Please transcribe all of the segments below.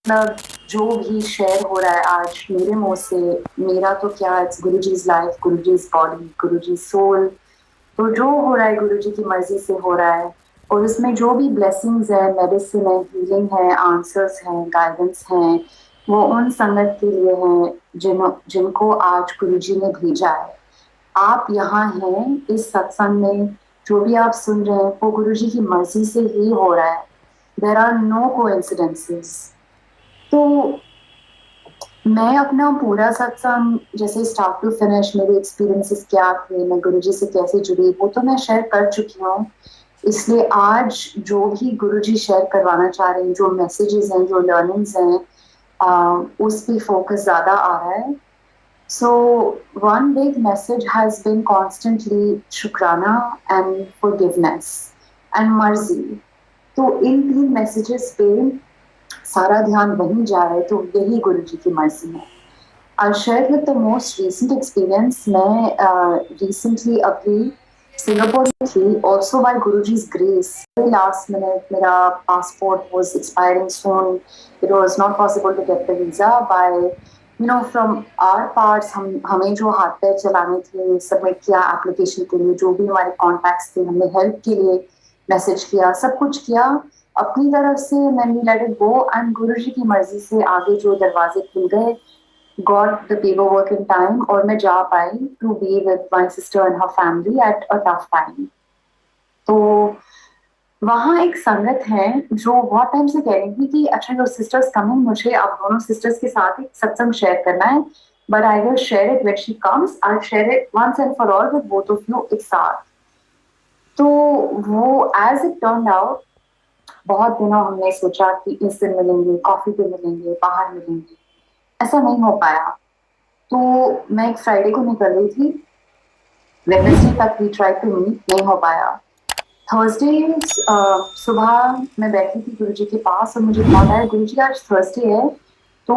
मतलब जो भी शेयर हो रहा है आज मेरे मुंह से, मेरा तो क्या, it's Guruji's life, Guruji's body, Guruji's soul. तो जो हो रहा है गुरुजी की मर्जी से हो रहा है, और उसमें जो भी ब्लेसिंग्स है, मेडिसिन है, हीलिंग है, आंसर्स हैं, गाइडेंस हैं, वो उन संगत के लिए हैं जिनको आज गुरुजी ने भेजा है। आप यहाँ हैं इस सत्संग में, जो भी आप सुन रहे हैं वो गुरुजी की मर्जी से ही हो रहा है। There are no coincidences. तो मैं अपना पूरा सत्संग जैसे स्टार्ट टू फिनिश मेरे एक्सपीरियंसेस क्या थे, मैं गुरुजी से कैसे जुड़ी, वो तो मैं शेयर कर चुकी हूँ। इसलिए आज जो भी गुरुजी शेयर करवाना चाह रहे हैं, जो मैसेजेस हैं, जो लर्निंग्स हैं, उस पे फोकस ज्यादा आ रहा है। So one big message has been constantly शुक्राना एंड फॉरगिवनेस एंड मर्जी। तो इन तीन मैसेजेस पे सारा ध्यान वहीं जा रहा है, तो यही गुरु जी की मर्जी है। I'll share with the most recent experience. मैं recently अभी सिंगापुर में थी, also by Guruji's grace. Last minute मेरा passport was expiring soon. It was not possible to get the visa by from our parts. हमें जो हाथ पैर चलाने थे, सबमिट किया एप्लीकेशन के लिए, जो भी हमारे कॉन्टैक्ट्स थे, हमने हेल्प के लिए मैसेज किया, सब कुछ किया अपनी तरफ से। then we let it go and गुरुजी की मर्जी से आगे जो दरवाजे खुल गए, got the paperwork in time, और मैं जा पाई to be with my sister and her family at a tough time. तो वहाँ एक संगत है जो बहुत टाइम से कह रही थी कि अच्छा योर सिस्टर्स कमिंग, मुझे आप दोनों सिस्टर्स के साथ एक सत्संग शेयर करना है, but I will share it when she comes, I share it once and for all with both of you एक साथ। तो वो एज इट टर्न आउट, बहुत दिनों हमने सोचा कि इस दिन मिलेंगे, कॉफी पे मिलेंगे, बाहर मिलेंगे, ऐसा नहीं हो पाया। तो मैं एक फ्राइडे को निकल रही थी, वेडनेसडे तक वी ट्राई टू मीट, नहीं हो पाया। थर्सडे सुबह मैं बैठी थी गुरुजी के पास और मुझे कॉल आया, गुरुजी आज थर्सडे है तो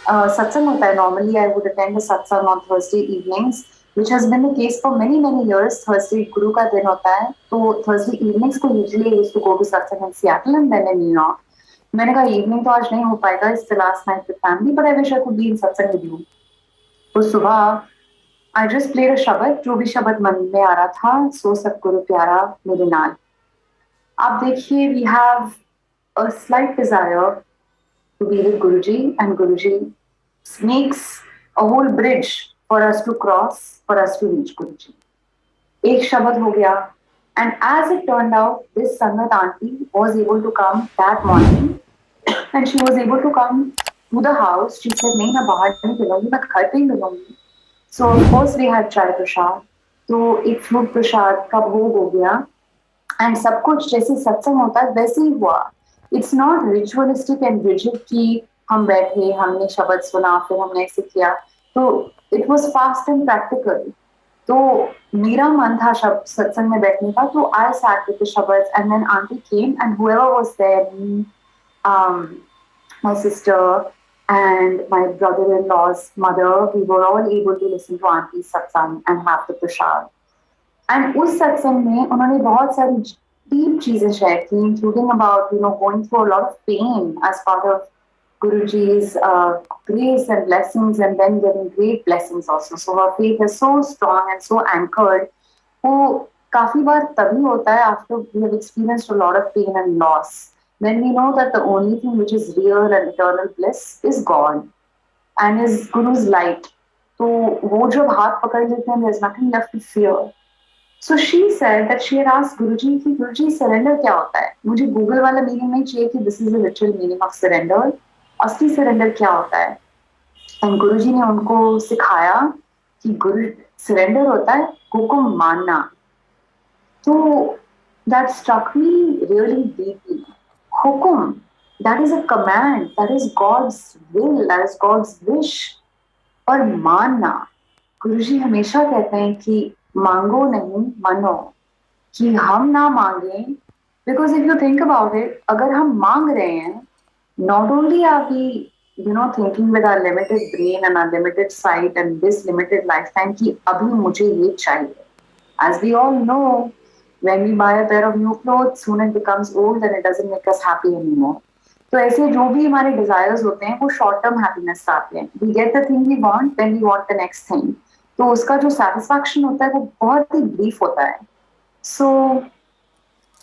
सत्संग होता है। Normally I would attend the satsang on Thursday evenings which has been the case for many years. Thursday गुरु का दिन होता है, तो Thursday evenings को usually I used to go to satsang in Seattle and then in New York. मैंने कहा evening तो आज नहीं हो पाएगा, it's the last night with family, but I wish I could be in सत्संग विद यू। तो सुबह आई जस्ट प्लेड अ शब्द, जो भी शब्द मन में आ रहा था, सो सतगुरु प्यारा मेरे नाल। आप देखिए, we have a slight desire to be with Guruji and Guruji makes a whole bridge for us to cross, for us to reach Guruji. एक शब्द हो गया, and as it turned out, this Sangat auntie was able to come that morning, and she was able to come to the house. She said, नहीं मैं बाहर नहीं मिलूंगी, मैं घर पे ही मिलूंगी। So of course we had चाय प्रसाद, तो एक फ्रूट प्रसाद का भोग हो गया, एंड सब कुछ जैसे सत्संग होता है वैसे ही हुआ। It's not ritualistic and rigid कि हम बैठे, हमने शब्द सुना, फिर हमने ऐसे किया। तो it was fast and practical. तो मेरा मन था शब्द सत्संग में बैठने का, तो आई सैट विद द शब्द and then aunty came and whoever was there, my sister and my brother-in-law's mother, we were all able to listen to auntie's satsang and have the prasad. And उस सत्संग में उन्होंने बहुत सारी deep चीजें शेयर की, including about going through a lot of pain as part of Guruji's grace and blessings, and then getting great blessings also. So her faith is so strong and so anchored. वो काफी बार तभी होता है after we have experienced a lot of pain and loss, when we know that the only thing which is real and eternal bliss is God and is Guru's light. तो वो जब हाथ पकड़ लेते हैं, there's nothing left to fear. So she said that she had asked Guruji कि Guruji surrender क्या होता है? मुझे गूगल वाला मीनिंग नहीं चाहिए कि this is the literal meaning of surrender. असली सरेंडर क्या होता है? एंड गुरुजी ने उनको सिखाया कि गुरु सरेंडर होता है हुक्म मानना। तो that struck me really deeply. हुक्म, that is a command, that is God's will, that is God's wish. और मानना, गुरुजी हमेशा कहते हैं कि मांगो नहीं मानो, कि हम ना मांगे। Because if you think about it, अगर हम मांग रहे हैं, not only are we thinking with our limited brain and our limited sight and this limited lifetime कि अभी मुझे ये चाहिए. As we all know, when we buy a pair of new clothes, soon it becomes old and it doesn't make us happy anymore. तो ऐसे जो भी हमारे डिजायर्स होते हैं वो शॉर्ट टर्म हैप्पीनेस आते हैं. We get the thing we want, then we want the next thing. तो उसका जो सेटिस्फैक्शन होता है वो बहुत ही ब्रीफ होता है. सो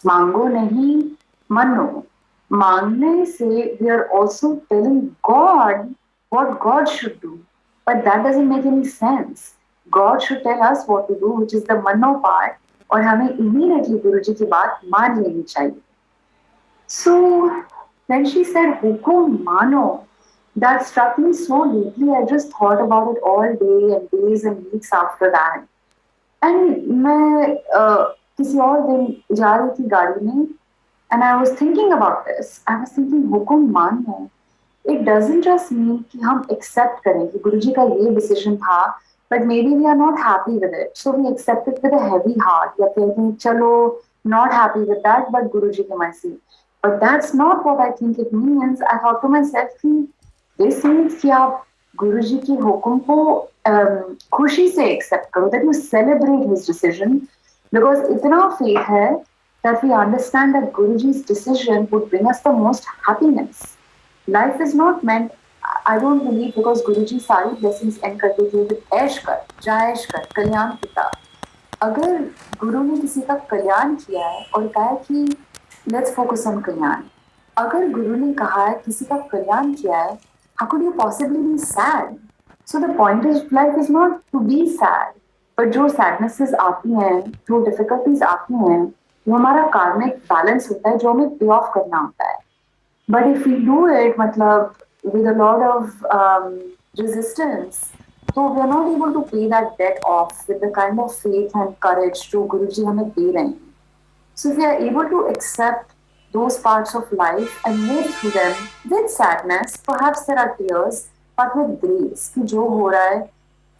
मांगो नहीं, मनो. मांगने से we are also telling God what God should do. But that doesn't make any sense. God should tell us what to do, which is the mano part. और हमें immediately गुरु जी की बात मान लेनी चाहिए. So when she said हुकुम मानो, that struck me so deeply. I just thought about it all day and days and weeks after that. And मैं किसी और दिन जा रही थी गाड़ी में, and I was thinking about this. I was thinking हुकुम मानो. It doesn't just mean कि हम accept करें कि गुरुजी का ये decision था, but maybe we are not happy with it, so we accept it with a heavy heart. या कहते हैं चलो not happy with that, but गुरुजी की mercy. But that's not what I think it means. I thought to myself कि this means कि आप गुरुजी के हुक्म को खुशी से accept करो, that you celebrate his decision, because इतना faith है that we understand that Guruji's decision would bring us the most happiness. Life is not meant, I don't believe, because Guruji सारी blessings end करते थे with ऐश कर, जायश कर, कल्याण पिता. अगर गुरु ने किसी का कल्याण किया है और कहा है कि let's focus on कल्याण, अगर गुरु ने कहा है किसी का कल्याण किया है, how could you possibly be sad? So the point of life is not to be sad, but जो sadnesses आती हैं, जो difficulties आती हैं, वो हमारा karmic balance होता है जो हमें pay off करना होता है. But if we do it, मतलब with a lot of resistance, so we are not able to pay that debt off with the kind of faith and courage जो गुरुजी हमें दे रहे हैं. So if we are able to accept those parts of life and move through them with sadness, perhaps there are tears, but with grace कि जो हो रहा है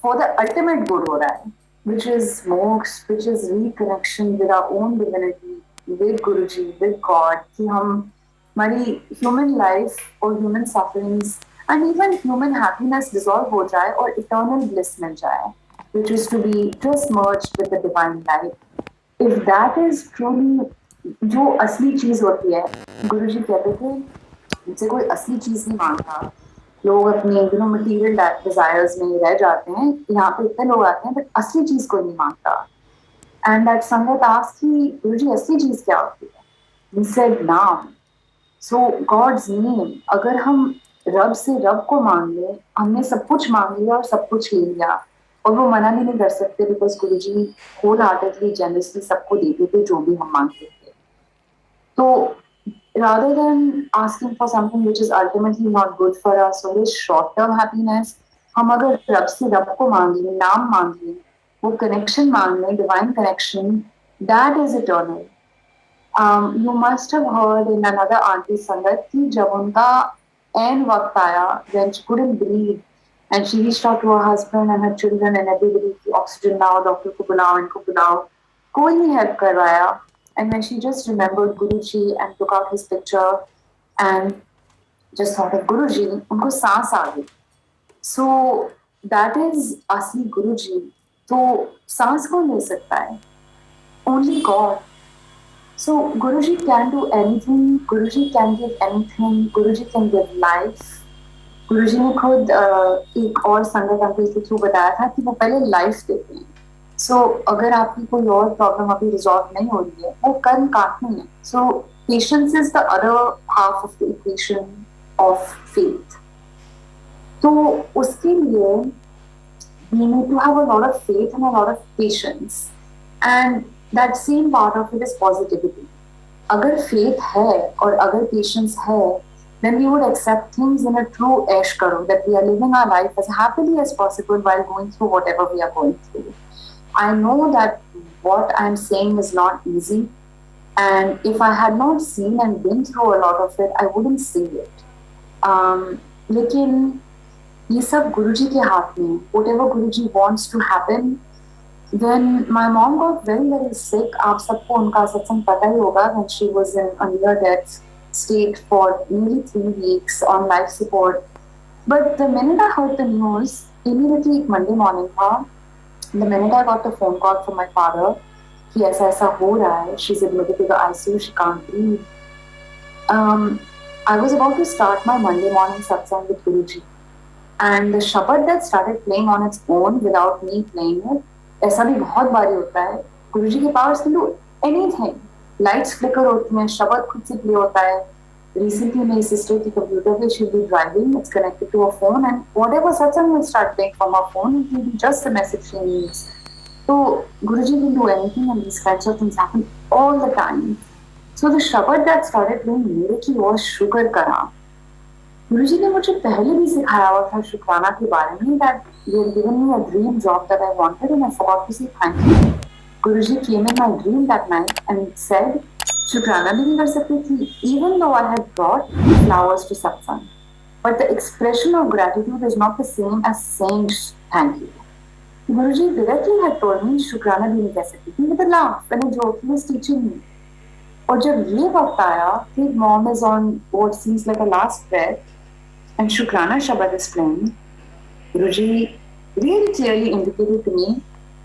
for the ultimate good हो रहा है, which is moksha, which is reconnection with our own divinity, with Guruji, with God, कि हम हमारी human life और human sufferings and even human happiness dissolve हो जाए और eternal bliss मिल जाए, which is to be just merged with the divine light. If that is truly जो असली चीज होती है, गुरुजी कहते थे मुझसे कोई असली चीज नहीं मांगता. लोग अपने मटीरियल डिजायर्स में रह जाते हैं, यहाँ पे इतने लोग आते हैं बट असली चीज कोई नहीं मांगता. एंड दैट संगत आस्क्ड कि गुरुजी असली चीज क्या होती है? He said नाम. सो गॉड्स नेम. अगर हम रब से रब को मांग ले, हमने सब कुछ मांग लिया और सब कुछ ले लिया, और वो मना भी नहीं कर सकते because Guruji wholeheartedly generously सबको देते थे जो भी हम मांगते थे. तो rather than asking for something which is ultimately not good for us or is short term happiness, हम अगर रब से रब को मांग लें, नाम मांग लें, वो कनेक्शन मांग लें, divine connection, that is eternal. You must have heard in another auntie संगत कि जब उनका एंड वक्त आया, when she couldn't breathe and she reached out to her husband and her children and everybody कि ऑक्सीजन लाओ, डॉक्टर को बुलाओ, इनको बुलाओ, कोई नहीं हेल्प कर रहा. And when she just remembered Guruji and took out his picture and just thought of Guruji, उनको सांस आ गई. So that is असली Guruji. तो सांस कौन ले सकता है? Only God. So Guruji can do anything. Guruji can give anything. Guruji can give life. Guruji ने खुद एक और संगत अंकल के थ्रू बताया था कि वो पहले लाइफ देते हैं. So अगर आपकी कोई और प्रॉब्लम अभी रिजॉल्व नहीं हो रही है, वो कर्म काटनी है. So patience is the other half of the equation of faith. तो उसके लिए we need to have a lot of faith and a lot of patience, and that same part of it is positivity. अगर faith है और अगर patience है, then we would accept things in a true ऐश करो, that we are living our life as happily as possible while going through whatever we are going through. I know that what I'm saying is not easy, and if I had not seen and been through a lot of it, I wouldn't say it. लेकिन ये सब गुरुजी के हाथ में. Whatever Guruji wants to happen. When my mom got very very sick, आप सबको उनका सत्संग पता ही होगा, when she was in a near death state for nearly 3 weeks on life support. But the minute I heard the news, immediately एक Monday morning था, the minute I got the phone call from my father कि ऐसा ऐसा हो रहा है, she's admitted to the ICU, she can't breathe. I was about to start my Monday morning satsang with Guruji, and the shabad that started playing on its own without me playing it, ऐसा भी बहुत बारी होता है. गुरुजी के powers can do anything. Lights flicker होती हैं, शब्द खुद से play होता है. Recently, my sister की computer पे she'll be driving, it's connected to a phone, and whatever satsang will start playing from her phone, it will be just the message she needs. So Guruji can do anything, and these kinds of things happen all the time. So the shabad that started playing मेरे की was शुक्र करा. गुरुजी ने मुझे पहले भी सिखाया हुआ था शुक्राना के बारे में, that you had given me a dream job that I wanted and I forgot to say thank you. Guruji came in my dream that night and said शुक्राना भी नहीं कर सकती थी, even though I had brought flowers to satsang. But the expression of gratitude is not the same as saying thank you. Guruji directly had told me शुक्राना भी नहीं कर सकती थी with a laugh when a joke he was teaching me. और जब ये वक्त आया कि mom is on what seems like a last breath and Shukrana Shabad is playing, Guruji really clearly indicated to me,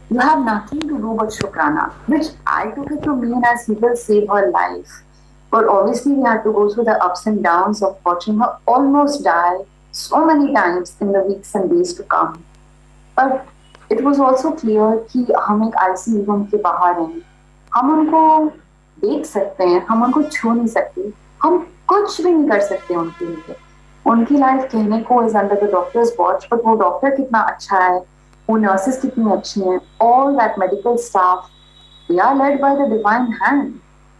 you have nothing to do but Shukrana, which I took it to mean as he will save her life. But obviously we had to go through the ups and downs of watching her almost die so many times in the weeks and days to come. But it was also clear कि हम एक ICU room के बाहर हैं, हम उनको देख सकते हैं, हम उनको छू नहीं सकते, हम कुछ भी नहीं कर सकते उनके लिए. उनकी लाइफ कहने को is under the doctor's watch, but वो डॉक्टर कितना अच्छा है, वो नर्सेस कितनी अच्छी हैं, all that medical staff, they are led by the divine hand.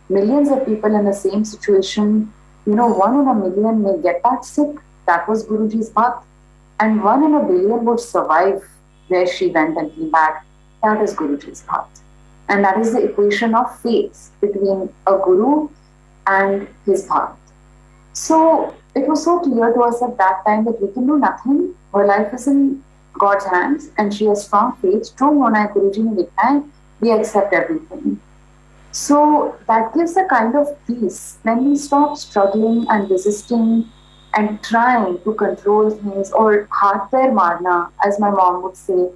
Millions of people in the same situation, you know, 1 in a million may get that sick. That was Guruji's path. And 1 in a billion would survive where she went and came back. That is Guruji's path. And that is the equation of faith between a guru and his path. So it was so clear to us at that time that we can do nothing. Her life is in God's hands and she has strong faith. जो होना है गुरुजी ने लिखा है, we accept everything. So that gives a kind of peace when we stop struggling and resisting and trying to control things or हाथ पैर मारना, as my mom would say.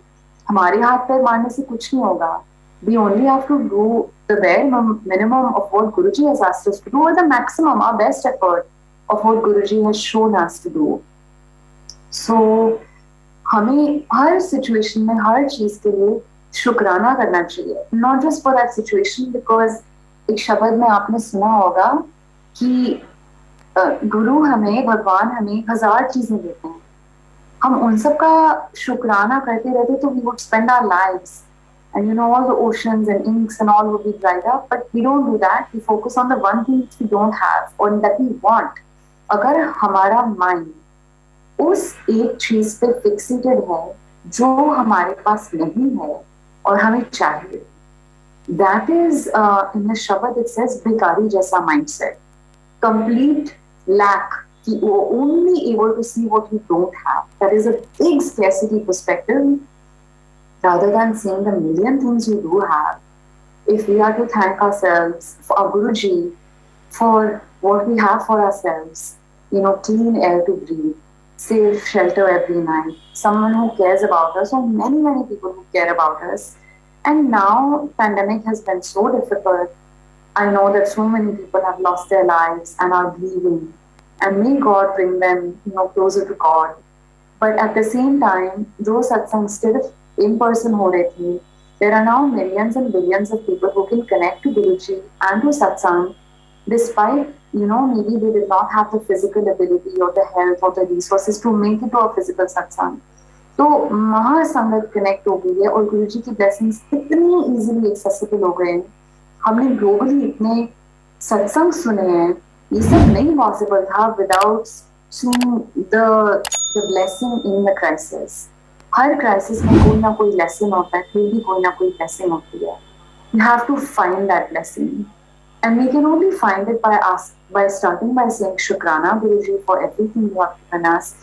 हमारे हाथ पैर मारने से कुछ नहीं होगा. We only have to do the bare minimum of what Guruji has asked us to do, or the maximum, our best effort of what Guruji has shown us to do. So हमें हर situation में हर चीज के लिए शुक्राना करना चाहिए. Not just for that situation, because एक शब्द में आपने सुना होगा कि गुरु हमें, भगवान हमें 1000 चीजें देते हैं. हम उन सब का शुक्राना करते रहते तो we would spend our lives, and you know, all the oceans and inks and all would be dried up, but we don't do that. We focus on the one thing which we don't have or that we want. अगर हमारा mind उस एक चीज पे fixated है जो हमारे पास नहीं है और हमें चाहिए, that is in the Shabad it says भिखारी जैसा mindset, complete lack, कि वो only able to see what we don't have. That is a big scarcity perspective. Rather than seeing the million things you do have, if we are to thank ourselves, for our Guruji, for what we have for ourselves, you know, clean air to breathe, safe shelter every night, someone who cares about us, or many people who care about us. And now pandemic has been so difficult. I know that so many people have lost their lives and are grieving, and may God bring them, you know, closer to God. But at the same time, those satsangs still in person ho rahe the, there are now millions and billions of people who can connect to Guruji and to satsang, despite, you know, maybe they did not have the physical ability or the health or the resources to make it to a physical satsang. तो महासंगत connect हो गई है और गुरुजी की blessings इतनी easily accessible हो गए हैं. हमने ग्लोबली इतने सत्संग सुने हैं, ये सब नहीं पॉसिबल था without seeing the blessing in the crisis. Her crisis में कोई ना कोई लेसन होता है, फिर भी कोई ना कोई ब्लेसिंग होती है. You have to find that blessing, and we can only find it by starting by saying Shukrana Guruji for everything you have given us,